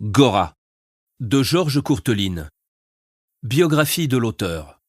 Gora, de Georges Courteline. Biographie de l'auteur.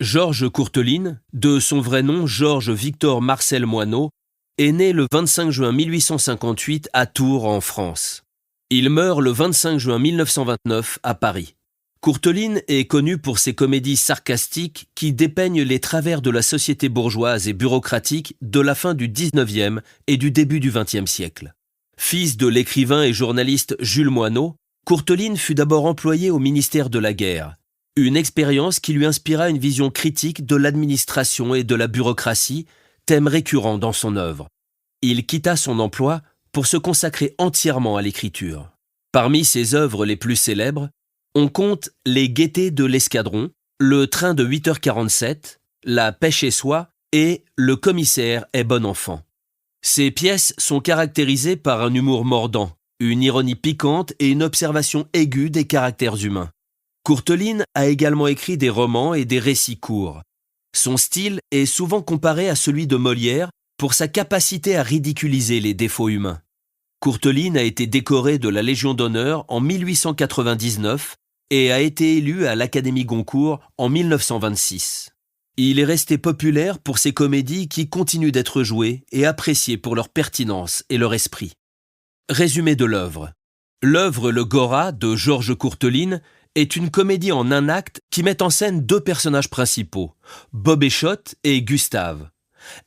Georges Courteline, de son vrai nom Georges Victor Marcel Moineau, est né le 25 juin 1858 à Tours, en France. Il meurt le 25 juin 1929 à Paris. Courteline est connu pour ses comédies sarcastiques qui dépeignent les travers de la société bourgeoise et bureaucratique de la fin du XIXe et du début du XXe siècle. Fils de l'écrivain et journaliste Jules Moineau, Courteline fut d'abord employé au ministère de la Guerre, une expérience qui lui inspira une vision critique de l'administration et de la bureaucratie, thème récurrent dans son œuvre. Il quitta son emploi pour se consacrer entièrement à l'écriture. Parmi ses œuvres les plus célèbres, on compte Les Gaîtés de l'Escadron, Le Train de 8h47, La Pêche et Soie et Le Commissaire est bon enfant. Ces pièces sont caractérisées par un humour mordant, une ironie piquante et une observation aiguë des caractères humains. Courteline a également écrit des romans et des récits courts. Son style est souvent comparé à celui de Molière pour sa capacité à ridiculiser les défauts humains. Courteline a été décoré de la Légion d'honneur en 1899 et a été élu à l'Académie Goncourt en 1926. Il est resté populaire pour ses comédies qui continuent d'être jouées et appréciées pour leur pertinence et leur esprit. Résumé de l'œuvre. L'œuvre Le Gora de Georges Courteline est une comédie en un acte qui met en scène deux personnages principaux, Bob-Échotte et Gustave.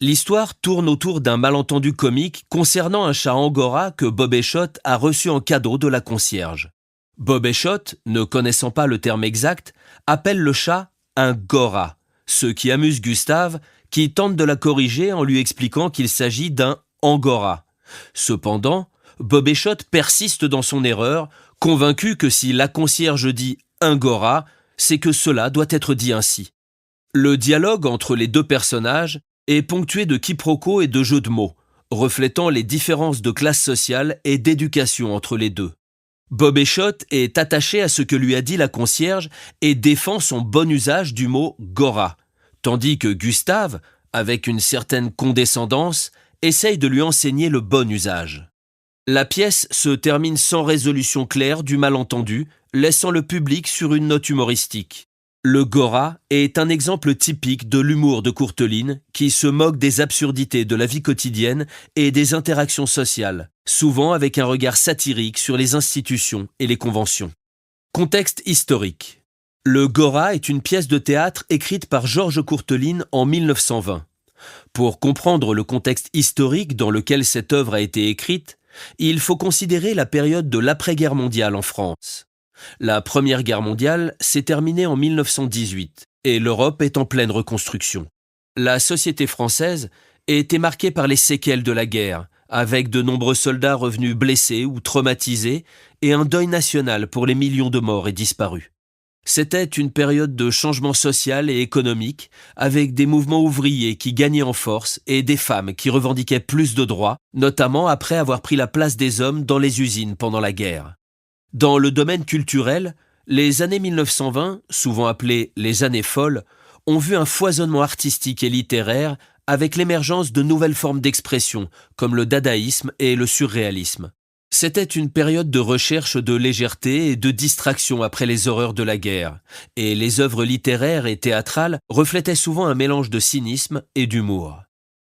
L'histoire tourne autour d'un malentendu comique concernant un chat angora que Bob-Échotte a reçu en cadeau de la concierge. Bob-Échotte, ne connaissant pas le terme exact, appelle le chat un gora, ce qui amuse Gustave, qui tente de la corriger en lui expliquant qu'il s'agit d'un angora. Cependant, Bob-Échotte persiste dans son erreur, convaincu que si la concierge dit angora, c'est que cela doit être dit ainsi. Le dialogue entre les deux personnages est ponctué de quiproquos et de jeux de mots, reflétant les différences de classe sociale et d'éducation entre les deux. Bob-Échotte est attaché à ce que lui a dit la concierge et défend son bon usage du mot « gora », tandis que Gustave, avec une certaine condescendance, essaye de lui enseigner le bon usage. La pièce se termine sans résolution claire du malentendu, laissant le public sur une note humoristique. Le Gora est un exemple typique de l'humour de Courteline qui se moque des absurdités de la vie quotidienne et des interactions sociales, souvent avec un regard satirique sur les institutions et les conventions. Contexte historique. Le Gora est une pièce de théâtre écrite par Georges Courteline en 1920. Pour comprendre le contexte historique dans lequel cette œuvre a été écrite, il faut considérer la période de l'après-guerre mondiale en France. La Première Guerre mondiale s'est terminée en 1918 et l'Europe est en pleine reconstruction. La société française était marquée par les séquelles de la guerre, avec de nombreux soldats revenus blessés ou traumatisés et un deuil national pour les millions de morts et disparus. C'était une période de changement social et économique, avec des mouvements ouvriers qui gagnaient en force et des femmes qui revendiquaient plus de droits, notamment après avoir pris la place des hommes dans les usines pendant la guerre. Dans le domaine culturel, les années 1920, souvent appelées les années folles, ont vu un foisonnement artistique et littéraire avec l'émergence de nouvelles formes d'expression, comme le dadaïsme et le surréalisme. C'était une période de recherche de légèreté et de distraction après les horreurs de la guerre, et les œuvres littéraires et théâtrales reflétaient souvent un mélange de cynisme et d'humour.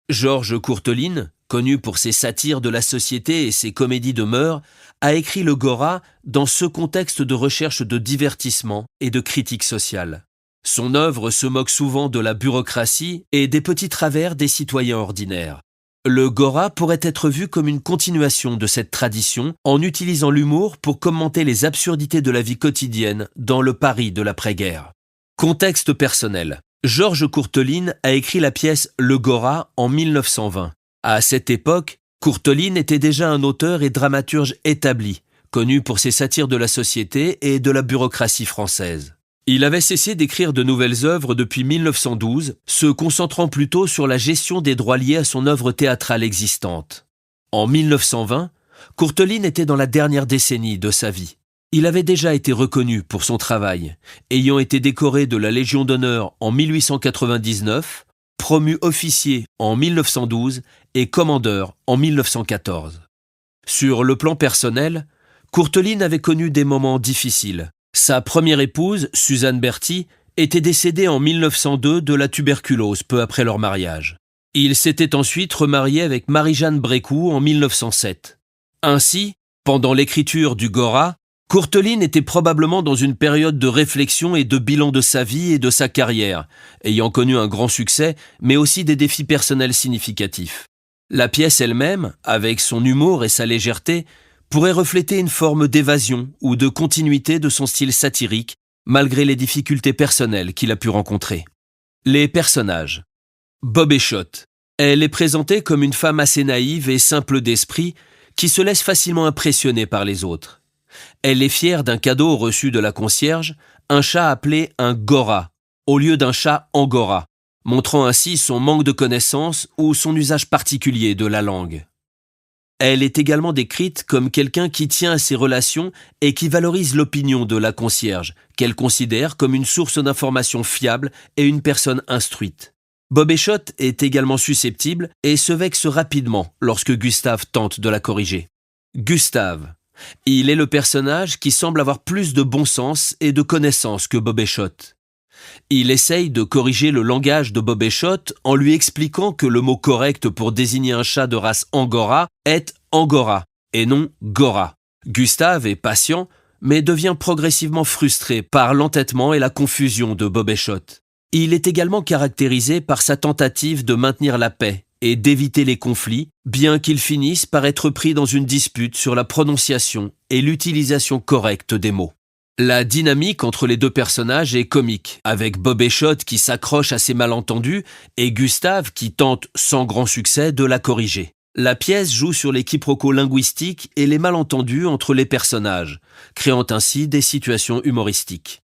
Georges Courteline, connu pour ses satires de la société et ses comédies de mœurs, a écrit le Gora dans ce contexte de recherche de divertissement et de critique sociale. Son œuvre se moque souvent de la bureaucratie et des petits travers des citoyens ordinaires. Le Gora pourrait être vu comme une continuation de cette tradition en utilisant l'humour pour commenter les absurdités de la vie quotidienne dans le Paris de l'après-guerre. Contexte personnel. Georges Courteline a écrit la pièce Le Gora en 1920. À cette époque, Courteline était déjà un auteur et dramaturge établi, connu pour ses satires de la société et de la bureaucratie française. Il avait cessé d'écrire de nouvelles œuvres depuis 1912, se concentrant plutôt sur la gestion des droits liés à son œuvre théâtrale existante. En 1920, Courteline était dans la dernière décennie de sa vie. Il avait déjà été reconnu pour son travail, ayant été décoré de la Légion d'honneur en 1899, promu officier en 1912 et commandeur en 1914. Sur le plan personnel, Courteline avait connu des moments difficiles. Sa première épouse, Suzanne Berthy, était décédée en 1902 de la tuberculose peu après leur mariage. Il s'était ensuite remarié avec Marie-Jeanne Brécoux en 1907. Ainsi, pendant l'écriture du Gora, Courteline était probablement dans une période de réflexion et de bilan de sa vie et de sa carrière, ayant connu un grand succès, mais aussi des défis personnels significatifs. La pièce elle-même, avec son humour et sa légèreté, pourrait refléter une forme d'évasion ou de continuité de son style satirique, malgré les difficultés personnelles qu'il a pu rencontrer. Les personnages. Bobéchotte. Elle est présentée comme une femme assez naïve et simple d'esprit qui se laisse facilement impressionner par les autres. Elle est fière d'un cadeau reçu de la concierge, un chat appelé un Gora, au lieu d'un chat angora, montrant ainsi son manque de connaissance ou son usage particulier de la langue. Elle est également décrite comme quelqu'un qui tient à ses relations et qui valorise l'opinion de la concierge, qu'elle considère comme une source d'informations fiable et une personne instruite. Bobéchotte est également susceptible et se vexe rapidement lorsque Gustave tente de la corriger. Gustave. Il est le personnage qui semble avoir plus de bon sens et de connaissances que Bobéchotte. Il essaye de corriger le langage de Bobéchotte en lui expliquant que le mot correct pour désigner un chat de race angora est angora et non gora. Gustave est patient, mais devient progressivement frustré par l'entêtement et la confusion de Bobéchotte. Il est également caractérisé par sa tentative de maintenir la paix et d'éviter les conflits, bien qu'il finisse par être pris dans une dispute sur la prononciation et l'utilisation correcte des mots. La dynamique entre les deux personnages est comique, avec Bobéchotte qui s'accroche à ses malentendus et Gustave qui tente, sans grand succès, de la corriger. La pièce joue sur les quiproquos linguistiques et les malentendus entre les personnages, créant ainsi des situations humoristiques.